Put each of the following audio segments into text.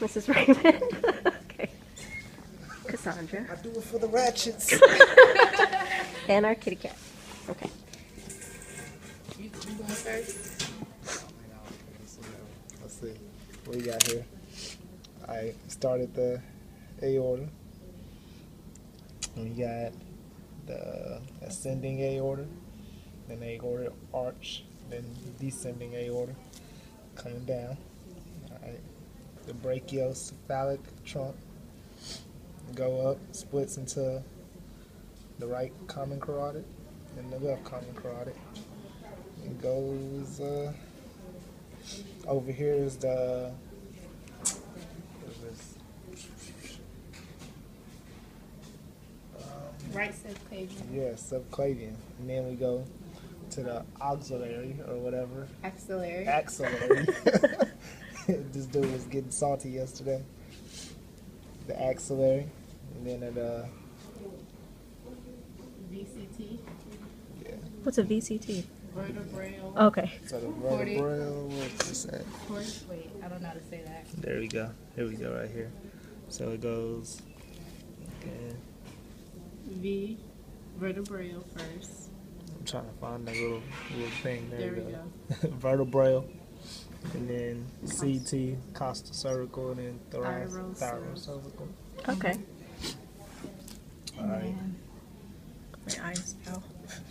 Mrs. Raymond. Okay. Cassandra. I do it for the ratchets. And our kitty cat. Okay. You going first? Let's see. What we got here? I started the aorta. And we got the ascending aorta, then aorta arch, then descending aorta coming down. Alright. The brachiocephalic trunk go up, splits into the right common carotid and the left common carotid. It goes over here is the Right subclavian. yeah, subclavian, and then we go to the axillary or whatever. Axillary. Axillary. This dude was getting salty yesterday. The axillary, and then at VCT. yeah. What's a VCT? Vertebral. Okay. So the vertebral, what's this at? Wait, I don't know how to say that. There we go. Here we go, right here. So it goes. Okay. V. Vertebral first. I'm trying to find that little thing. There we go. Vertebral, and then CT, costal cervical, and then Thyrocervical. thyrocervical. Okay. All right. My eyes fell.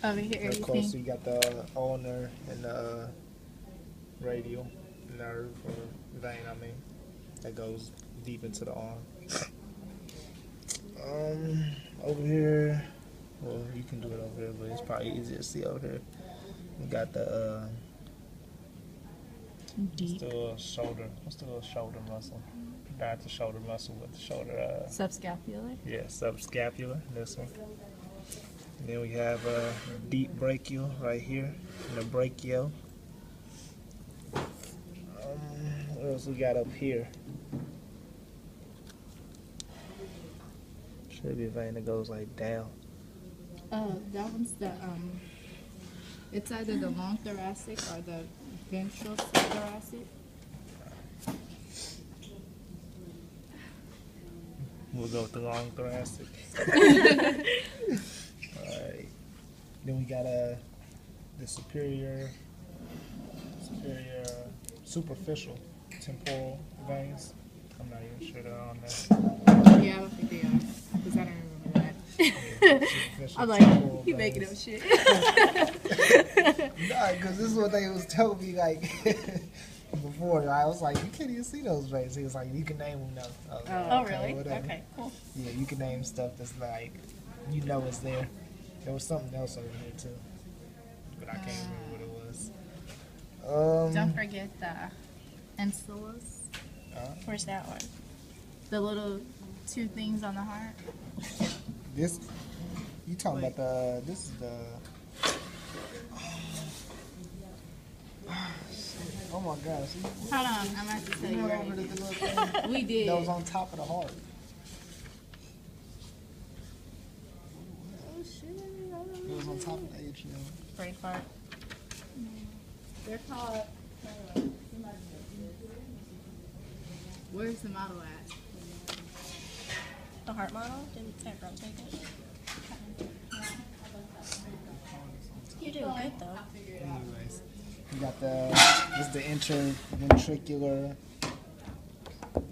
Over here, And of you course, think? we got the ulnar and the radial nerve or vein. I mean, that goes deep into the arm. Over here, well, you can do it over here, but it's probably easier to see over here. We got the Deep. shoulder. What's the little shoulder muscle? Not the shoulder muscle, but the shoulder. Subscapular. Yeah, subscapular. This one. And then we have deep brachial right here, and the brachio. What else we got up here? Should be a vein that goes like down. That one's the it's either the long thoracic or the ventral thoracic. We'll go with the long thoracic. Alright. Then we got the superficial temporal veins. I'm not even sure they're on there. Yeah, I don't think they are, because I don't remember that. Superficial I'm temporal like, you making up veins. shit. Nah, because this is what they was telling me like before. I was like, you can't even see those veins. He was like, you can name them now. I was like, Oh, really? whatever. Okay, cool. Yeah, you can name stuff that's like, you know it's there. There was something else over here too, but I can't remember what it was. Don't forget the insulas. Where's that one? The little two things on the heart. This, you talking about this is the, oh my gosh. Hold on, I'm going to have to tell You you went right over here. the little thing We did. that was on top of the heart. Oh, shit. It was on top of the atrium. Brain fart. They're called. Where's the model at? The heart model? Didn't that girl take it? You're doing good though. Anyways, you got this is the interventricular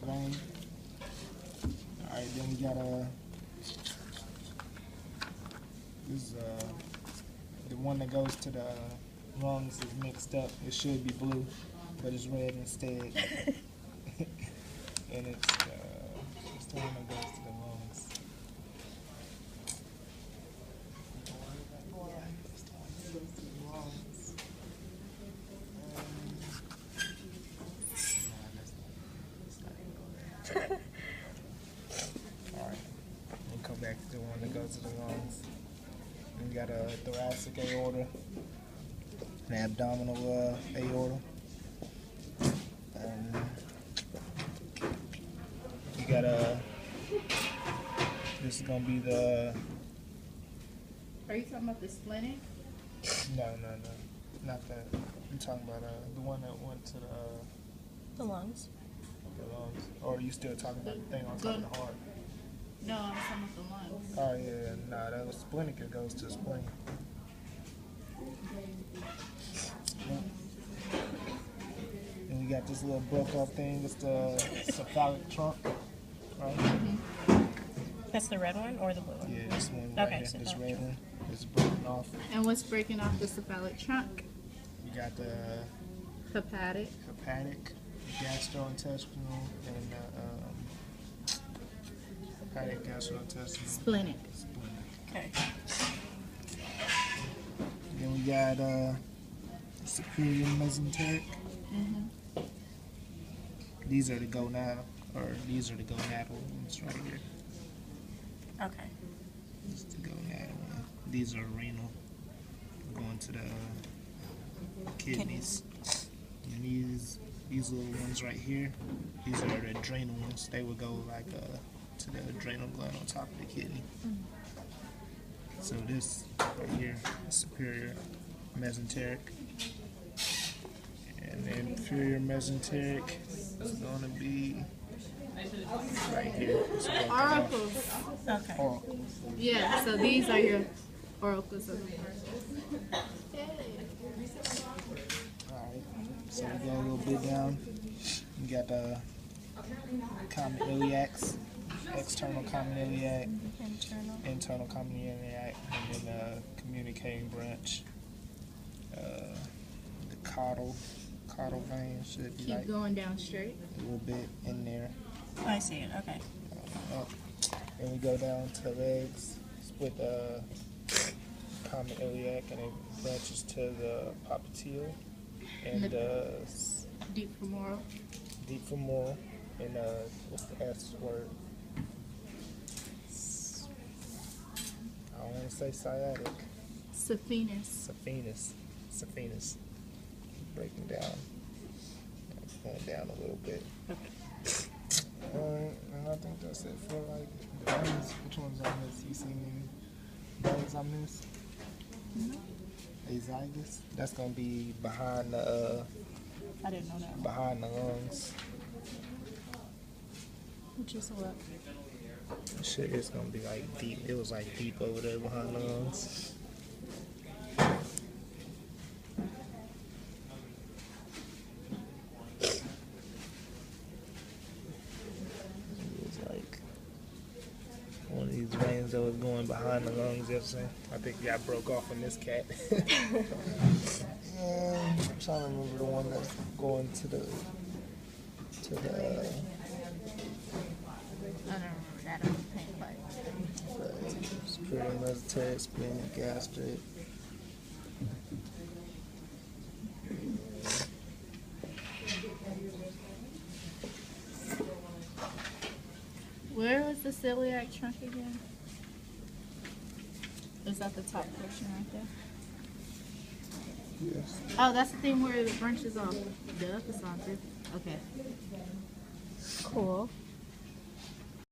vein. Alright, then we got this is the one that goes to the lungs is mixed up. It should be blue, but it's red instead. And it's the one that goes to the lungs. Alright, we'll come back to the one that goes to the lungs. Then we got a thoracic aorta, an abdominal aorta. You got this is gonna be the, Are you talking about the splenic? no, not that. I'm talking about the one that went to The lungs. the lungs. Or are you still talking about the thing on top of the heart? No, I'm talking about the lungs. Oh yeah, nah, that was splenic. It goes to spleen. And we got this little broke off thing. It's the cephalic trunk, right? That's the red one or the blue one? Yeah, this one right Okay, here, this cephalic red trunk. one, is broken off. And what's breaking off the cephalic trunk? You got the Hepatic. hepatic, gastrointestinal, and hepatic, gastrointestinal, Splenic. splenic. Okay. Then we got superior mesenteric. These are the gonadal, or these are the gonadal ones right here. Okay. This is the gonadal one. These are renal, going to the kidneys. And these little ones right here, these are the adrenal ones. They would go like to the adrenal gland on top of the kidney. So this right here is superior mesenteric. And the inferior mesenteric is going to be right here. It's broken off. Oracles. Okay. Oracle. Yeah, so these are your oracles of the heart. Alright, so we go a little bit down. We got the common iliacs, external common iliac, internal common iliac, and then the communicating branch. The caudal vein should be Keep like going down straight. a little bit in there. I see it. Okay. Up. And we go down to the legs, split the common iliac, and it branches to the popliteal and Deep femoral. deep femoral, and what's the S word? I don't want to say sciatic. Saphenous. Saphenous. Breaking down. Going down a little bit. And I think that's it for like bones. Which ones I missed? You seen any bones I missed? Azygos. That's gonna be behind the I didn't know that. behind the lungs. Which is what? Shit, it's gonna be like deep. It was like deep over there behind the lungs. It was like one of these veins that was going behind the lungs yesterday. I think it got broke off on this cat. I'm trying to remember the one that's going to the I don't remember that on the paint pipe. superior mesenteric, splenic, gastric. Where was the celiac trunk again? Is that the top portion right there? Yes. Oh, that's the thing where it branches off. Duh, it's on too. Okay. Cool.